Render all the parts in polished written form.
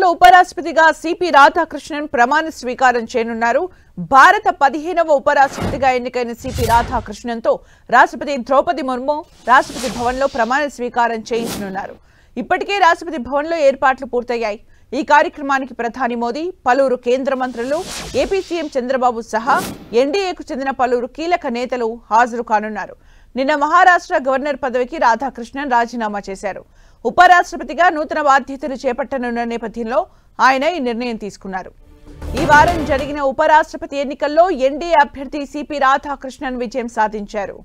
కాసేపట్లో ఉపరాష్ట్రపతిగా సిపి రాధాకృష్ణన్ ప్రమాణ స్వీకారం చేయనున్నారు. భారత 15వ ఉపరాష్ట్రపతిగా ఎన్నికైన సిపి రాధాకృష్ణన్తో రాష్ట్రపతి ద్రౌపది ముర్ము రాష్ట్రపతి భవన్లో ప్రమాణ స్వీకారం చేయించనున్నారు. ఇప్పటికే రాష్ట్రపతి భవన్లో ఏర్పాట్లు పూర్తయ్యాయి. ఈ కార్యక్రమానికి ప్రధాని మోదీ, పలువురు కేంద్ర మంత్రులు, ఏపీ సీఎం చంద్రబాబు సహా ఎన్డీఏకు చెందిన పలువురు కీలక నేతలు హాజరు కానున్నారు. నిన్న మహారాష్ట్ర గవర్నర్ పదవికి రాధాకృష్ణన్ రాజీనామా చేశారు. ఉపరాష్ట్రపతిగా నూతన బాధ్యతలు చేపట్టనున్న నేపథ్యంలో ఆయన ఈ నిర్ణయం తీసుకున్నారు. ఈ వారం జరిగిన ఉపరాష్ట్రపతి ఎన్నికల్లో ఎన్డీఏ అభ్యర్థి సిపి రాధాకృష్ణన్ విజయం సాధించారు.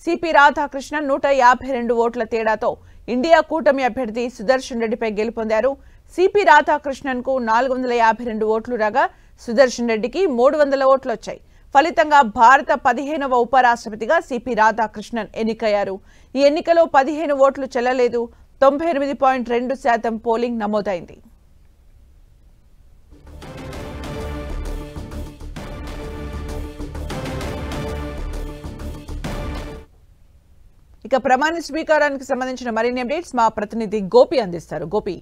సిపి రాధాకృష్ణన్ 152 ఓట్ల తేడాతో ఇండియా కూటమి అభ్యర్థి సుదర్శన్ రెడ్డిపై గెలుపొందారు. సిపి రాధాకృష్ణన్ కు 452 ఓట్లు రాగా సుదర్శన్ రెడ్డికి 300 ఓట్లు వచ్చాయి. ఫలితంగా భారత 15వ ఉపరాష్ట్రపతిగా సిపి రాధాకృష్ణన్ ఎన్నికయ్యారు. ఈ ఎన్నికలో 15 ఓట్లు చెల్లలేదు. 98.2% పోలింగ్ నమోదైంది. ఇక ప్రమాణ స్వీకారానికి సంబంధించిన మరిన్ని అప్డేట్స్ మా ప్రతినిధి గోపి అందిస్తారు. గోపి,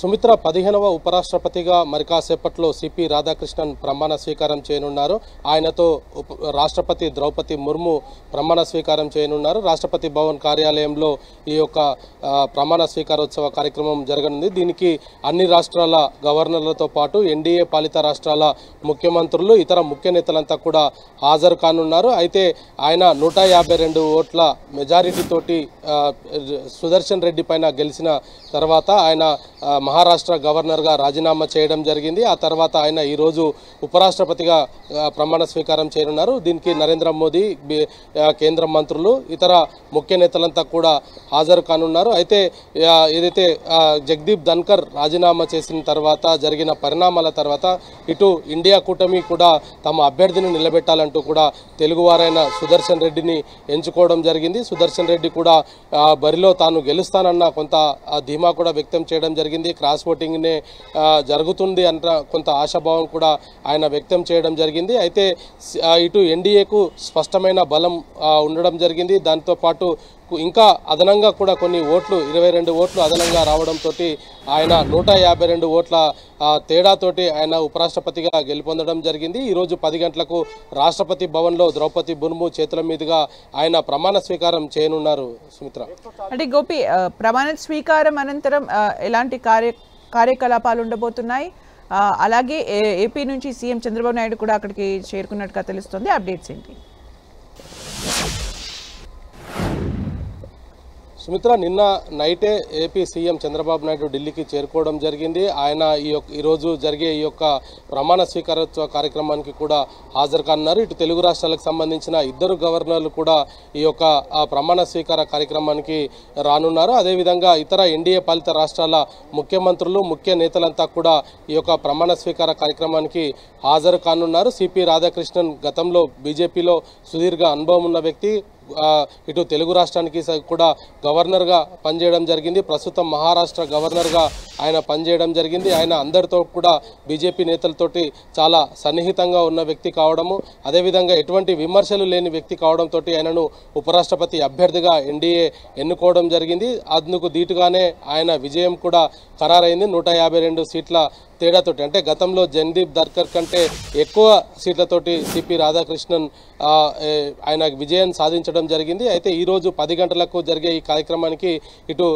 సుమిత్ర 15వ ఉపరాష్ట్రపతిగా మరి కాసేపట్లో సిపి రాధాకృష్ణన్ ప్రమాణ స్వీకారం చేయనున్నారు. ఆయనతో రాష్ట్రపతి ద్రౌపది ముర్ము ప్రమాణ స్వీకారం చేయనున్నారు. రాష్ట్రపతి భవన్ కార్యాలయంలో ఈ యొక్క ప్రమాణ స్వీకారోత్సవ కార్యక్రమం జరగనుంది. దీనికి అన్ని రాష్ట్రాల గవర్నర్లతో పాటు ఎన్డీఏ పాలిత రాష్ట్రాల ముఖ్యమంత్రులు, ఇతర ముఖ్య నేతలంతా కూడా హాజరు కానున్నారు. అయితే ఆయన 152 ఓట్ల మెజారిటీతోటి సుదర్శన్ రెడ్డి పైన గెలిచిన తర్వాత ఆయన మహారాష్ట్ర గవర్నర్గా రాజీనామా చేయడం జరిగింది. ఆ తర్వాత ఆయన ఈరోజు ఉపరాష్ట్రపతిగా ప్రమాణ స్వీకారం చేయనున్నారు. దీనికి నరేంద్ర మోదీ, కేంద్ర మంత్రులు, ఇతర ముఖ్య నేతలంతా కూడా హాజరు కానున్నారు. అయితే ఏదైతే జగదీప్ ధన్కర్ రాజీనామా చేసిన తర్వాత జరిగిన పరిణామాల తర్వాత ఇటు ఇండియా కూటమి కూడా తమ అభ్యర్థిని నిలబెట్టాలంటూ కూడా తెలుగువారైన సుదర్శన్ రెడ్డిని ఎంచుకోవడం జరిగింది. సుదర్శన్ రెడ్డి కూడా బరిలో తాను గెలుస్తానన్న కొంత ధీమా కూడా వ్యక్తం చేయడం జరిగింది. క్రాస్ ఓటింగ్నే జరుగుతుంది అన్న కొంత ఆశాభావం కూడా ఆయన వ్యక్తం చేయడం జరిగింది. అయితే ఇటు ఎన్డీఏకు స్పష్టమైన బలం ఉండడం జరిగింది. దాంతోపాటు ఇంకా అదనంగా కూడా కొన్ని ఓట్లు 22 ఓట్లు అదనంగా రావడంతో ఆయన 152 ఓట్ల తేడాతోటి ఆయన ఉపరాష్ట్రపతిగా గెలుపొందడం జరిగింది. ఈరోజు 10 గంటలకు రాష్ట్రపతి భవన్లో ద్రౌపది ముర్ము చేతుల మీదుగా ఆయన ప్రమాణ స్వీకారం చేయనున్నారు. సుమిత్ర, అంటే గోపి, ప్రమాణ స్వీకారం అనంతరం ఎలాంటి కార్యకలాపాలు ఉండబోతున్నాయి? అలాగే ఏపీ నుంచి సీఎం చంద్రబాబు నాయుడు కూడా అక్కడికి చేరుకున్నట్టుగా తెలుస్తుంది. అప్డేట్స్ ఏంటి? సుమిత్ర, నిన్న నైటే ఏపీ సీఎం చంద్రబాబు నాయుడు ఢిల్లీకి చేరుకోవడం జరిగింది. ఆయన ఈరోజు జరిగే ఈ యొక్క ప్రమాణ స్వీకారోత్సవ కార్యక్రమానికి కూడా హాజరు కానున్నారు. ఇటు తెలుగు రాష్ట్రాలకు సంబంధించిన 2 గవర్నర్లు కూడా ఈ యొక్క ప్రమాణ స్వీకార కార్యక్రమానికి రానున్నారు. అదేవిధంగా ఇతర ఎన్డీఏ పాలిత రాష్ట్రాల ముఖ్యమంత్రులు, ముఖ్య నేతలంతా కూడా ఈ యొక్క ప్రమాణ స్వీకార కార్యక్రమానికి హాజరు కానున్నారు. సిపి రాధాకృష్ణన్ గతంలో బీజేపీలో సుదీర్ఘ అనుభవం ఉన్న వ్యక్తి. ఇటు తెలుగు రాష్ట్రానికి కూడా గవర్నర్గా పనిచేయడం జరిగింది. ప్రస్తుతం మహారాష్ట్ర గవర్నర్గా ఆయన పనిచేయడం జరిగింది. ఆయన అందరితో కూడా బీజేపీ నేతలతోటి చాలా సన్నిహితంగా ఉన్న వ్యక్తి కావడము, అదేవిధంగా ఎటువంటి విమర్శలు లేని వ్యక్తి కావడంతో ఆయనను ఉపరాష్ట్రపతి అభ్యర్థిగా ఎన్డీఏ ఎన్నుకోవడం జరిగింది. అందుకు దీటుగానే ఆయన విజయం కూడా ఖరారైంది. 152 సీట్ల తేడాతోటి, అంటే గతంలో జగదీప్ ధన్కర్ కంటే ఎక్కువ సీట్లతోటి సిపి రాధాకృష్ణన్ ఆయన విజయం సాధించడం జరిగింది. అయితే ఈరోజు 10 గంటలకు జరిగే ఈ కార్యక్రమానికి ఇటు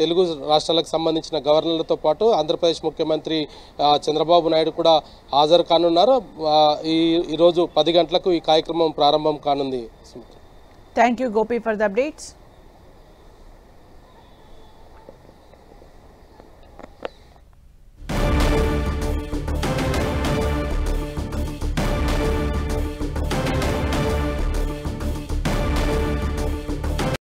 తెలుగు రాష్ట్రాలకు సంబంధించిన గవర్నర్లతో పాటు ఆంధ్రప్రదేశ్ ముఖ్యమంత్రి చంద్రబాబు నాయుడు కూడా హాజరు కానున్నారు. ఈరోజు 10 గంటలకు ఈ కార్యక్రమం ప్రారంభం కానుంది. Thank you Gopi for the updates.